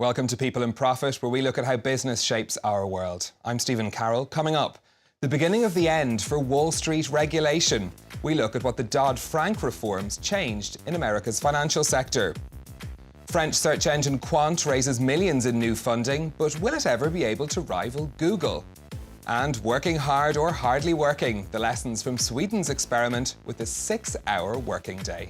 Welcome to People in Profit, where we look at how business shapes our world. I'm Stephen Carroll. Coming up, the beginning of the end for Wall Street regulation. We look at what the Dodd-Frank reforms changed in America's financial sector. French search engine Qwant raises millions in new funding, but will it ever be able to rival Google? And working hard or hardly working, the lessons from Sweden's experiment with the 6-hour working day.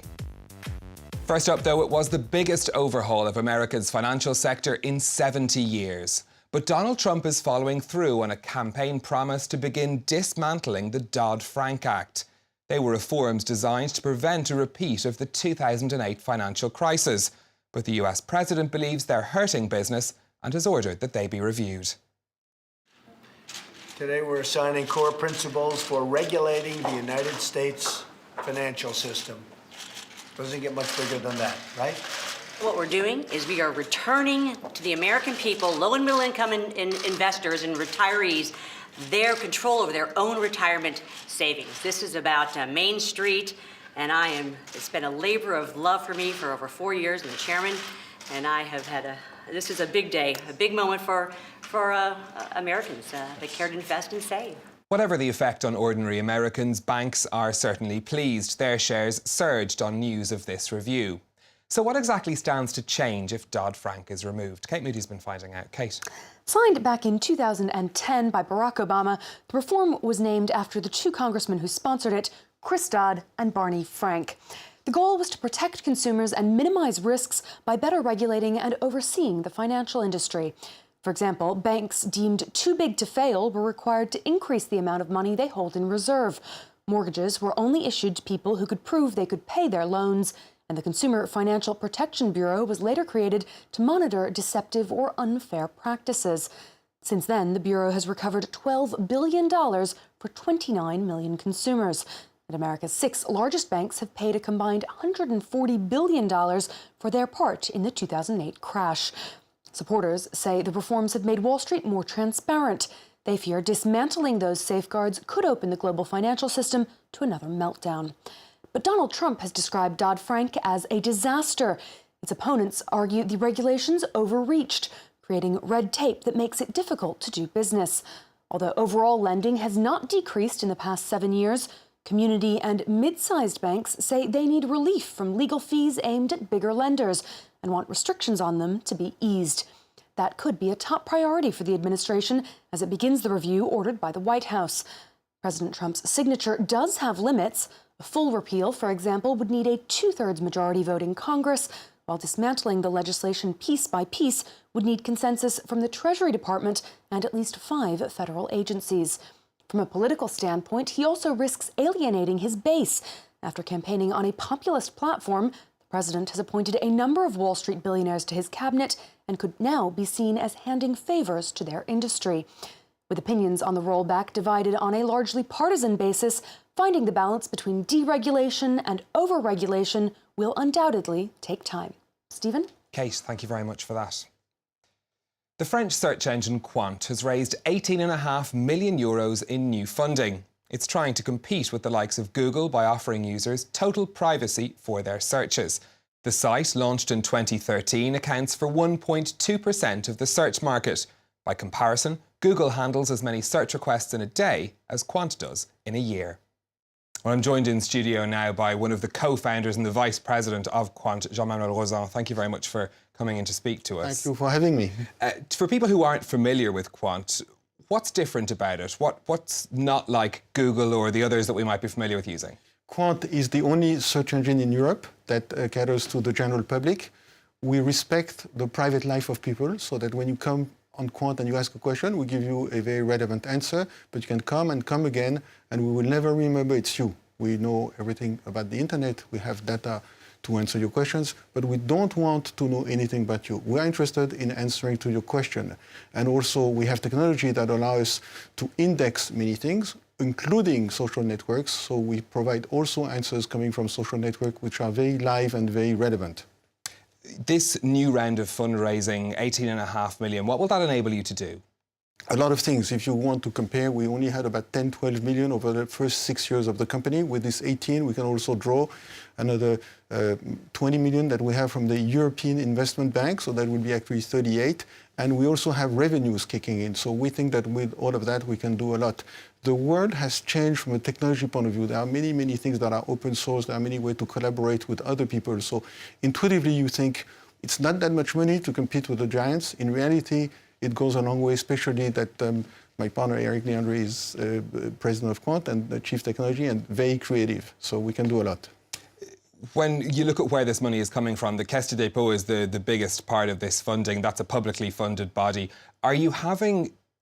First up, though, it was the biggest overhaul of America's financial sector in 70 years. But Donald Trump is following through on a campaign promise to begin dismantling the Dodd-Frank Act. They were reforms designed to prevent a repeat of the 2008 financial crisis. But the US president believes they're hurting business and has ordered that they be reviewed. Today we're assigning core principles for regulating the United States financial system. Doesn't get much bigger than that, right? What we're doing is we are returning to the American people, low and middle income investors and retirees, their control over their own retirement savings. This is about Main Street, and it's been a labor of love for me for over 4 years. I'm the chairman, and I have had this is a big day, a big moment for Americans that care to invest and save. Whatever the effect on ordinary Americans, banks are certainly pleased. Their shares surged on news of this review. So what exactly stands to change if Dodd-Frank is removed? Kate Moody's been finding out. Kate. Signed back in 2010 by Barack Obama, the reform was named after the two congressmen who sponsored it, Chris Dodd and Barney Frank. The goal was to protect consumers and minimize risks by better regulating and overseeing the financial industry. For example, banks deemed too big to fail were required to increase the amount of money they hold in reserve. Mortgages were only issued to people who could prove they could pay their loans, and the Consumer Financial Protection Bureau was later created to monitor deceptive or unfair practices. Since then, the Bureau has recovered $12 billion for 29 million consumers. And America's 6 largest banks have paid a combined $140 billion for their part in the 2008 crash. Supporters say the reforms have made Wall Street more transparent. They fear dismantling those safeguards could open the global financial system to another meltdown. But Donald Trump has described Dodd-Frank as a disaster. Its opponents argue the regulations overreached, creating red tape that makes it difficult to do business. Although overall lending has not decreased in the past 7 years, community and mid-sized banks say they need relief from legal fees aimed at bigger lenders and want restrictions on them to be eased. That could be a top priority for the administration as it begins the review ordered by the White House. President Trump's signature does have limits. A full repeal, for example, would need a 2/3 majority vote in Congress, while dismantling the legislation piece by piece would need consensus from the Treasury Department and at least 5 federal agencies. From a political standpoint, he also risks alienating his base. After campaigning on a populist platform, the president has appointed a number of Wall Street billionaires to his cabinet and could now be seen as handing favors to their industry. With opinions on the rollback divided on a largely partisan basis, finding the balance between deregulation and overregulation will undoubtedly take time. Stephen? Kate, thank you very much for that. The French search engine Quant has raised €18.5 million in new funding. It's trying to compete with the likes of Google by offering users total privacy for their searches. The site, launched in 2013, accounts for 1.2% of the search market. By comparison, Google handles as many search requests in a day as Quant does in a year. Well, I'm joined in studio now by one of the co-founders and the vice president of Quant, Jean-Manuel Rozan. Thank you very much for coming in to speak to us. Thank you for having me. For people who aren't familiar with Quant, what's different about it? What's not like Google or the others that we might be familiar with using? Quant is the only search engine in Europe that caters to the general public. We respect the private life of people so that when you come on Quant and you ask a question, we give you a very relevant answer, but you can come and come again, and we will never remember it's you. We know everything about the internet. We have data to answer your questions, but we don't want to know anything about you. We're interested in answering to your question. And also, we have technology that allows us to index many things, including social networks. So we provide also answers coming from social networks, which are very live and very relevant. This new round of fundraising, 18.5 million, what will that enable you to do? A lot of things. If you want to compare, we only had about 10, 12 million over the first 6 years of the company. With this 18, we can also draw another 20 million that we have from the European Investment Bank, so that would be actually 38. And we also have revenues kicking in. So we think that with all of that, we can do a lot. The world has changed from a technology point of view. There are many, many things that are open source. There are many ways to collaborate with other people. So intuitively, you think it's not that much money to compete with the giants. In reality, it goes a long way, especially that my partner Eric Leandre is president of Quant and the chief technology and very creative. So we can do a lot. When you look at where this money is coming from, the Caisse de dépôt is the biggest part of this funding. That's a publicly funded body.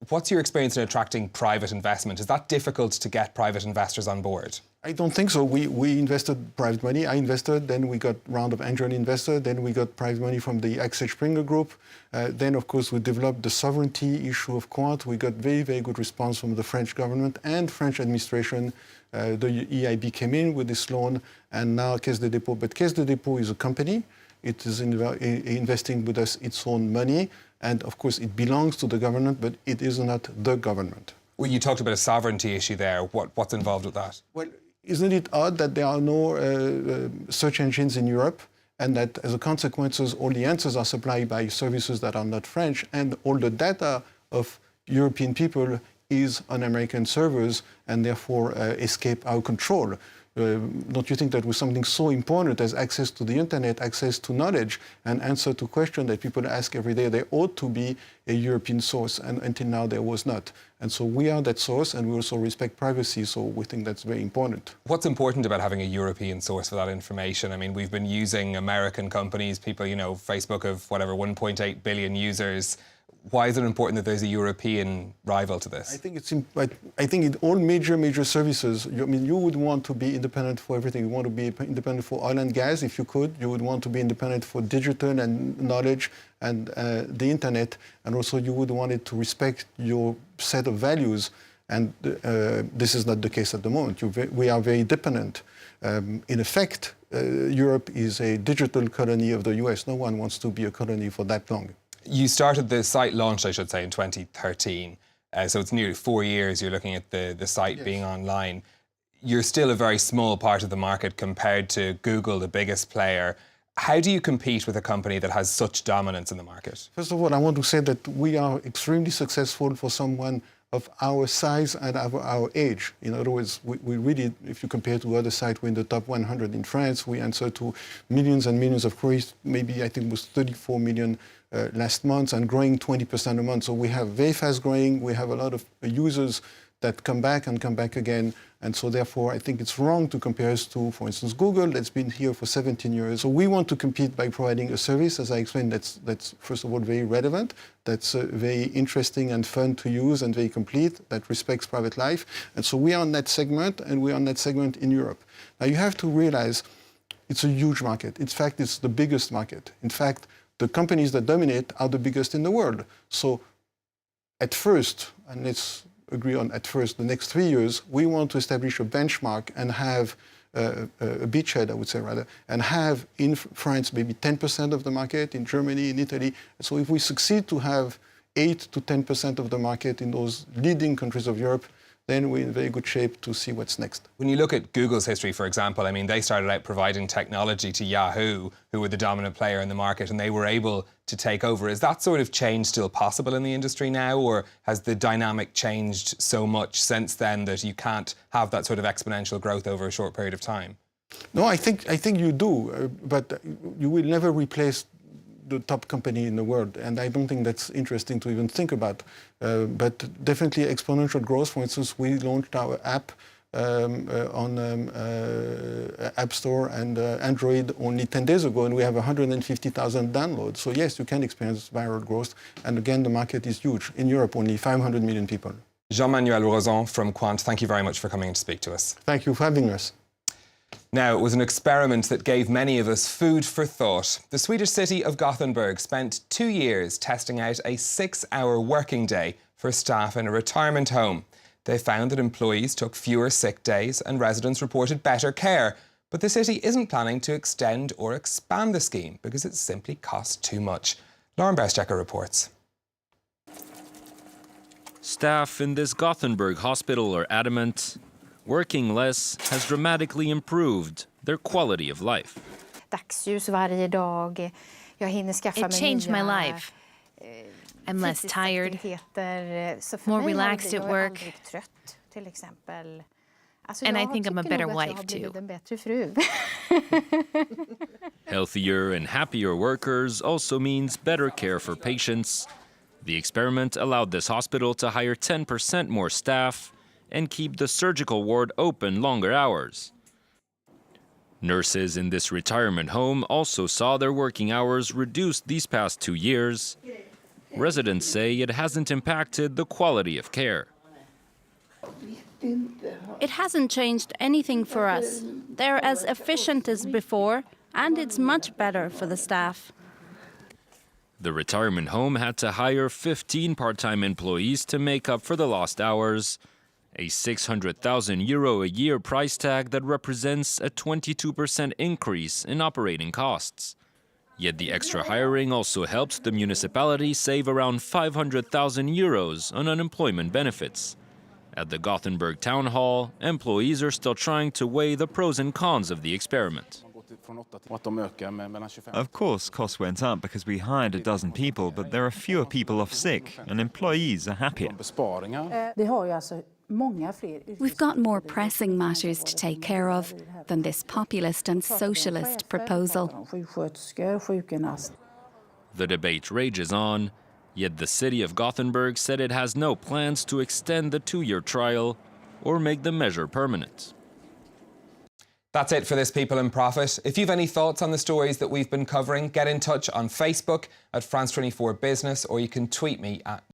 What's your experience in attracting private investment? Is that difficult to get private investors on board? I don't think so. We invested private money. I invested, then we got a round of angel investor, then we got private money from the Axel Springer Group. Then, of course, we developed the sovereignty issue of Quant. We got very, very good response from the French government and French administration. The EIB came in with this loan, and now Caisse de dépôt. But Caisse de dépôt is a company. It is investing with us its own money. And, of course, it belongs to the government, but it is not the government. Well, you talked about a sovereignty issue there. What's involved with that? Well, isn't it odd that there are no search engines in Europe and that as a consequence, all the answers are supplied by services that are not French and all the data of European people is on American servers and therefore escape our control? Don't you think that with something so important as access to the internet, access to knowledge, and answer to questions that people ask every day, there ought to be a European source, and until now there was not. And so we are that source, and we also respect privacy, so we think that's very important. What's important about having a European source for that information? I mean, we've been using American companies, people, Facebook of 1.8 billion users. Why is it important that there's a European rival to this? I think in all major services, you would want to be independent for everything. You want to be independent for oil and gas, if you could. You would want to be independent for digital and knowledge and the internet. And also you would want it to respect your set of values. And this is not the case at the moment. We are very dependent. In effect, Europe is a digital colony of the US. No one wants to be a colony for that long. You started the site launch, I should say, in 2013. So it's nearly 4 years you're looking at the site Yes. being online. You're still a very small part of the market compared to Google, the biggest player. How do you compete with a company that has such dominance in the market? First of all, I want to say that we are extremely successful for someone of our size and our age. In other words, we really, if you compare to other sites, we're in the top 100 in France. We answer to millions and millions of queries. Maybe I think it was 34 million last month and growing 20% a month. So we have very fast growing. We have a lot of users that come back and come back again. And so therefore, I think it's wrong to compare us to, for instance, Google, that's been here for 17 years. So we want to compete by providing a service, as I explained, that's first of all, very relevant, that's very interesting and fun to use and very complete, that respects private life. And so we are on that segment, and we are on that segment in Europe. Now, you have to realize it's a huge market. In fact, it's the biggest market. In fact, the companies that dominate are the biggest in the world. So at first, and let's agree on at first, the next 3 years, we want to establish a benchmark and have a beachhead, I would say rather, and have in France maybe 10% of the market, in Germany, in Italy. So if we succeed to have 8 to 10% of the market in those leading countries of Europe, then we're in very good shape to see what's next. When you look at Google's history, for example, I mean, they started out providing technology to Yahoo, who were the dominant player in the market, and they were able to take over. Is that sort of change still possible in the industry now, or has the dynamic changed so much since then that you can't have that sort of exponential growth over a short period of time? No, I think you do, but you will never replace the top company in the world, and I don't think that's interesting to even think about. But definitely exponential growth. For instance, we launched our app on App Store and Android only 10 days ago, and we have 150,000 downloads. So yes, you can experience viral growth. And again, the market is huge. In Europe, only 500 million people. Jean-Manuel Rozon from Quant, thank you very much for coming in to speak to us. Thank you for having us. Now, it was an experiment that gave many of us food for thought. The Swedish city of Gothenburg spent 2 years testing out a 6-hour working day for staff in a retirement home. They found that employees took fewer sick days and residents reported better care. But the city isn't planning to extend or expand the scheme because it simply costs too much. Lauren Berstecker reports. Staff in this Gothenburg hospital are adamant working less has dramatically improved their quality of life. Dagsljus varje dag. Jag hinner skaffa mig It changed my nya, life. I'm less tired, fritidsaktiviteter. Så för more mig har det- relaxed at jag är work. aldrig trött, till exempel. Alltså, And I jag think I'm a tycker better nog att jag wife, har blivit too. en bättre fru. Healthier and happier workers also means better care for patients. The experiment allowed this hospital to hire 10% more staff and keep the surgical ward open longer hours. Nurses in this retirement home also saw their working hours reduced these past 2 years. Residents say it hasn't impacted the quality of care. It hasn't changed anything for us. They're as efficient as before, and it's much better for the staff. The retirement home had to hire 15 part-time employees to make up for the lost hours, a €600,000 a year price tag that represents a 22% increase in operating costs. Yet the extra hiring also helped the municipality save around €500,000 on unemployment benefits. At the Gothenburg town hall, employees are still trying to weigh the pros and cons of the experiment. Of course, costs went up because we hired a dozen people, but there are fewer people off sick and employees are happier. We've got more pressing matters to take care of than this populist and socialist proposal. The debate rages on, yet the city of Gothenburg said it has no plans to extend the 2-year trial or make the measure permanent. That's it for this People in Profit. If you've any thoughts on the stories that we've been covering, get in touch on Facebook at France 24 Business, or you can tweet me at